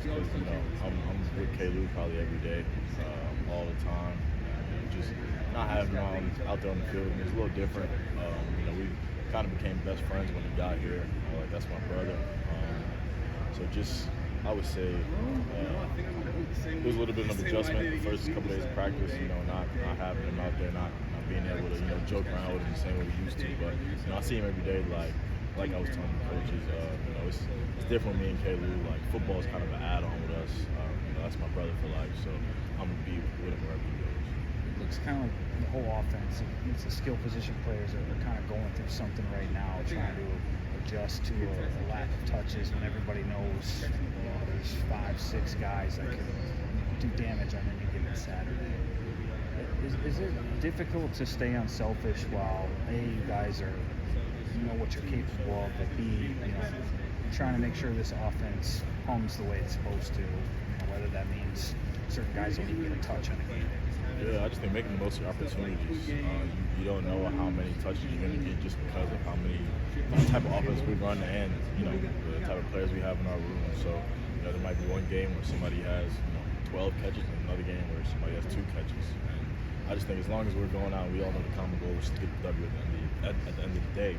because I'm with K. Lou probably every day, all the time. And just not having him out there on the field, it's a little different. We kind of became best friends when he got here. Like that's my brother. So just I would say it was a little bit of an adjustment the first couple days of practice. Not having him out there, not being able to joke around with him the same way we used to. But I see him every day. Like I was telling the coaches, it's different with me and K. Lou. Like football is kind of an add-on with us. That's my brother for life. So I'm gonna be with him wherever he goes. It looks kind of like the whole offense. It's the skill position players are kind of going through something right now, trying to adjust to a lack of touches when everybody knows there's 5-6 guys that can do damage on any given Saturday. Is it difficult to stay unselfish while A, you guys are what you're capable of, but B, trying to make sure this offense hums the way it's supposed to, whether that means certain guys don't even get a touch on a game. Yeah, I just think making the most of your opportunities. You don't know how many touches you're going to get just because of how many type of offense we run and the type of players we have in our room. So there might be one game where somebody has 12 catches and another game where somebody has 2 catches. And I just think as long as we're going out, we all know the common goal is to get the W at the end of the day.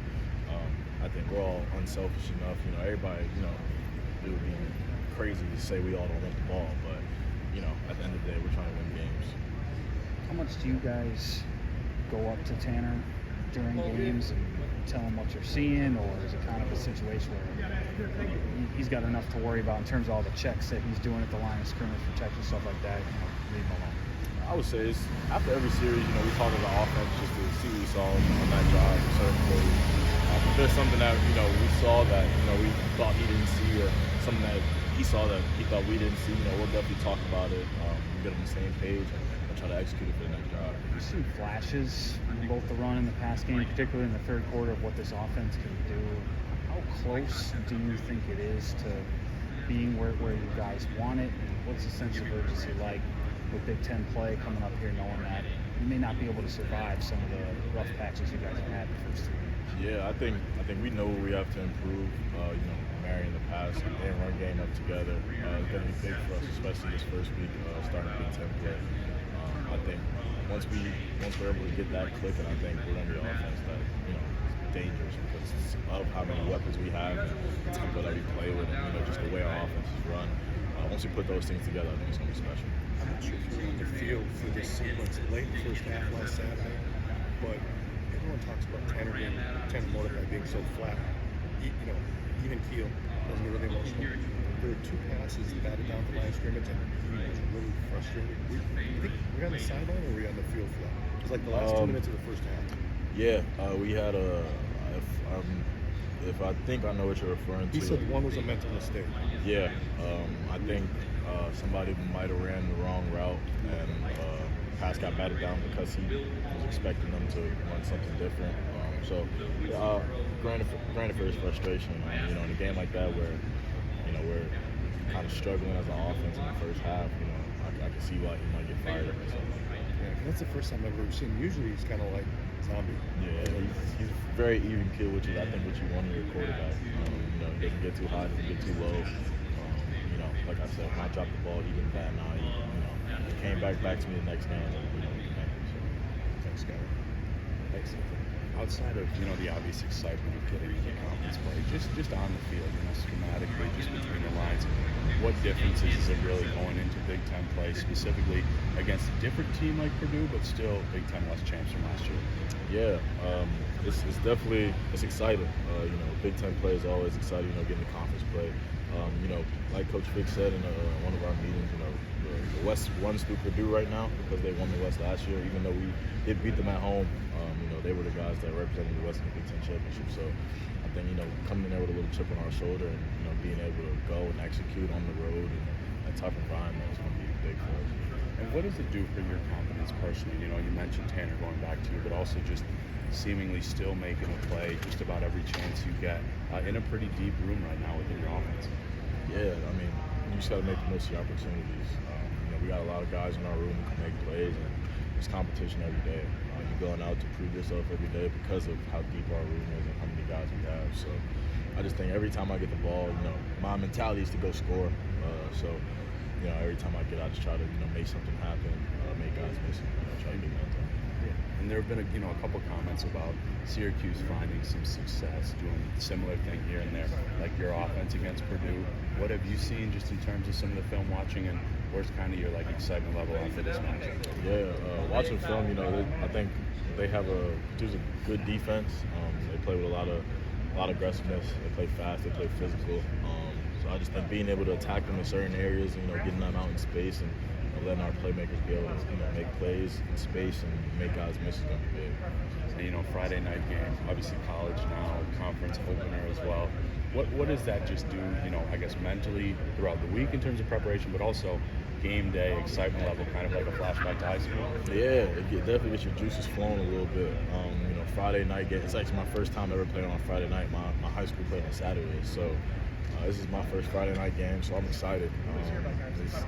I think we're all unselfish enough. Everybody, it would be crazy to say we all don't want the ball, but at the end of the day, we're trying to win games. How much do you guys go up to Tanner during games and tell him what you're seeing, or is it kind of a situation where he's got enough to worry about in terms of all the checks that he's doing at the line of scrimmage, protection, stuff like that? Leave him alone. I would say it's after every series, we talk about offense just to see what we saw on that drive, certain plays. If there's something that we saw that we thought he didn't see, or something that he saw that he thought we didn't see, we'll definitely talk about it. Get on the same page and try to execute it for the next drive. You've seen flashes in both the run and the pass game, particularly in the third quarter, of what this offense can do. How close do you think it is to being where you guys want it? And what's the sense of urgency like with Big Ten play coming up here, knowing that you may not be able to survive some of the rough patches you guys have had the first 3 years? Yeah, I think we know we have to improve. Marrying the pass and run game up together is going to be big for us, especially this first week starting Big Ten play. I think once we're able to get that clicking, I think we're going to be an offense that is dangerous because of how many weapons we have, and the tempo that we play with, and just the way our offense is run. Once we put those things together, I think it's going to be special. I'm not sure if you're on the field for this sequence late in the first half last Saturday, but everyone talks about Tanner Mordecai being so flat. Even Keel doesn't get really emotional. There were 2 passes batted down the line of scrimmage, and he was really frustrated. You think we're on the sideline or are we on the field for that? It was like the last 2 minutes of the first half. Yeah, we had if I think I know what you're referring to. He said one was a mental mistake. Yeah, I think somebody might have ran the wrong route, and pass got batted down because he was expecting them to run something different. Granted for his frustration, in a game like that where we're kind of struggling as an offense in the first half, I can see why he might get fired up or something like that. Yeah, that's the first time I've ever seen him. Usually he's kind of like zombie. Yeah, he's very even keel, which is I think what you want in your quarterback. He doesn't get too high, doesn't get too low. Like I said, when I dropped the ball, he didn't bat an eye. He came back to me the next game. Thanks, Skyler. Thanks. Outside of the obvious excitement of getting into conference play, just on the field, schematically, just between the lines, what differences is it really going into Big Ten play, specifically against a different team like Purdue, but still Big Ten West champs from last year? Yeah, it's definitely exciting. Big Ten play is always exciting. Getting the conference play. Like Coach Vick said in one of our meetings, the West runs through Purdue right now because they won the West last year. Even though we did beat them at home, they were the guys that represented the West in the Big Ten championship. So I think coming in there with a little chip on our shoulder and being able to go and execute on the road in a tough environment is going to be big for us. And what does it do for your confidence personally? You mentioned Tanner going back to you, but also just seemingly still making a play just about every chance you get in a pretty deep room right now within your offense. Yeah, you just got to make the most of your opportunities. We got a lot of guys in our room who can make plays, and there's competition every day. You're going out to prove yourself every day because of how deep our room is and how many guys we have. So, I just think every time I get the ball, my mentality is to go score. So every time I get, I just try to make something happen, make guys miss, try to get that done. And there have been a couple comments about Syracuse finding some success doing a similar thing here and there, like your offense against Purdue. What have you seen just in terms of some of the film watching, and where's kind of your excitement level after this match? Yeah, watching film, I think Purdue's a good defense. They play with a lot of aggressiveness. They play fast. They play physical. So I just think being able to attack them in certain areas, getting them out in space and letting our playmakers be able to make plays in space and make guys miss is going to be big. And, Friday night game, obviously college now, conference opener as well. What does that just do, I guess mentally throughout the week in terms of preparation, but also game day, excitement level, kind of like a flashback to high school? Yeah, it definitely gets your juices flowing a little bit. Friday night game, it's actually my first time ever playing on Friday night. My high school played on Saturday, so this is my first Friday night game, so I'm excited.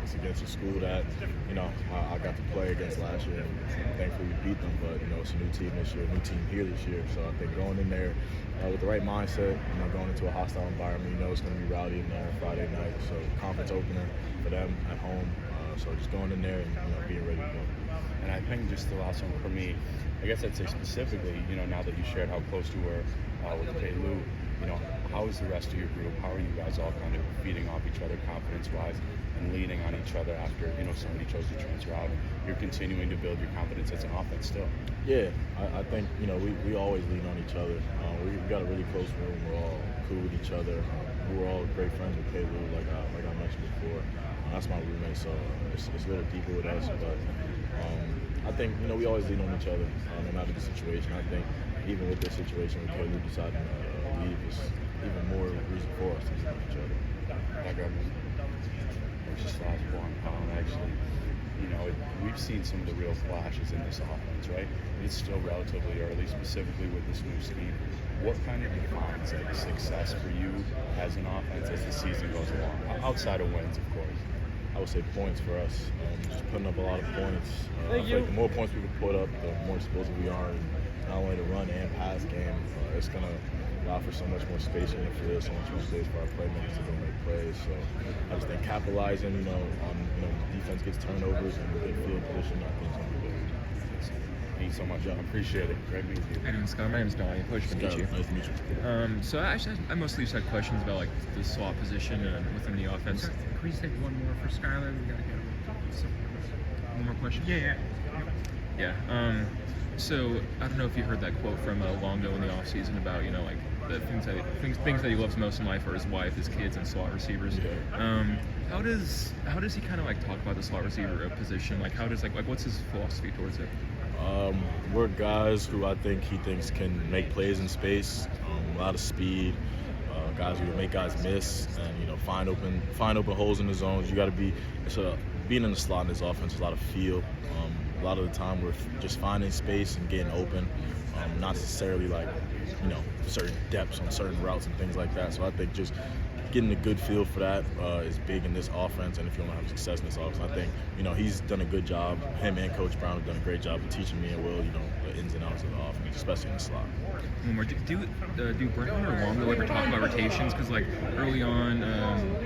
It's against a school that, I got to play against last year, and thankfully we beat them, but, it's a new team this year, a new team here this year, so I think going in there with the right mindset, going into a hostile environment, it's going to be rowdy in there Friday night, so conference opener for them at home, so just going in there and, being ready to go. And I think just the last one for me, I guess I'd say specifically, now that you shared how close you were with Kalu, how is the rest of your group? How are you guys all kind of feeding off each other confidence-wise and leaning on each other after, somebody chose to transfer out? You're continuing to build your confidence as an offense still. Yeah, I think, we always lean on each other. We've got a really close room. We're all cool with each other. We're all great friends with Kalu, like I mentioned before. That's my roommate, so it's a little deeper with us. But I think, we always lean on each other, no matter the situation. I think even with this situation with Kalu deciding to leave, it's even more reason for us to lean on each other. Just last one, actually, we've seen some of the real flashes in this offense, right? It's still relatively early, specifically with this new scheme. What kind of defines success for you as an offense as the season goes along, outside of wins, of course? I would say points for us. Just putting up a lot of points. I feel like the more points we can put up, the more explosive we are. And not only the run and pass game, it's going to allow for so much more space in the field, so much more space for our playmakers to go make plays. So I just think capitalizing, on defense gets turnovers and good field position, I think it's going to be big. Thank you so much. I appreciate it. Great meeting you. How you doing, Scott? My name is Donnie. Pleasure to meet you. Nice to meet you. So I mostly just had questions about the slot position within the offense. Can we just take one more for Skyler? We gotta get One more question? Yeah. So I don't know if you heard that quote from Longo in the offseason about the things that he loves most in life are his wife, his kids, and slot receivers. Yeah. How does he kind of talk about the slot receiver position? What's his philosophy towards it? We're guys who I think he thinks can make plays in space, a lot of speed, guys who make guys miss, and find open holes in the zones. You got to be being in the slot in this offense is a lot of feel. A lot of the time we're just finding space and getting open, not necessarily certain depths on certain routes and things like that. So I think just getting a good feel for that is big in this offense, and if you want to have success in this offense, I think he's done a good job. Him and Coach Brown have done a great job of teaching me and Will, the ins and outs of the offense, especially in the slot. One more. Do Brown or Longo ever talk about rotations? Because early on,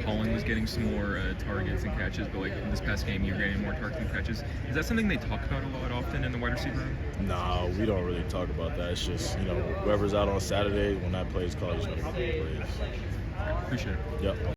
Holland was getting some more targets and catches, but in this past game, you're getting more targets and catches. Is that something they talk about a lot often in the wide receiver room? No, we don't really talk about that. It's just whoever's out on Saturday when that play is called, he's going to make plays. Appreciate it. Yep.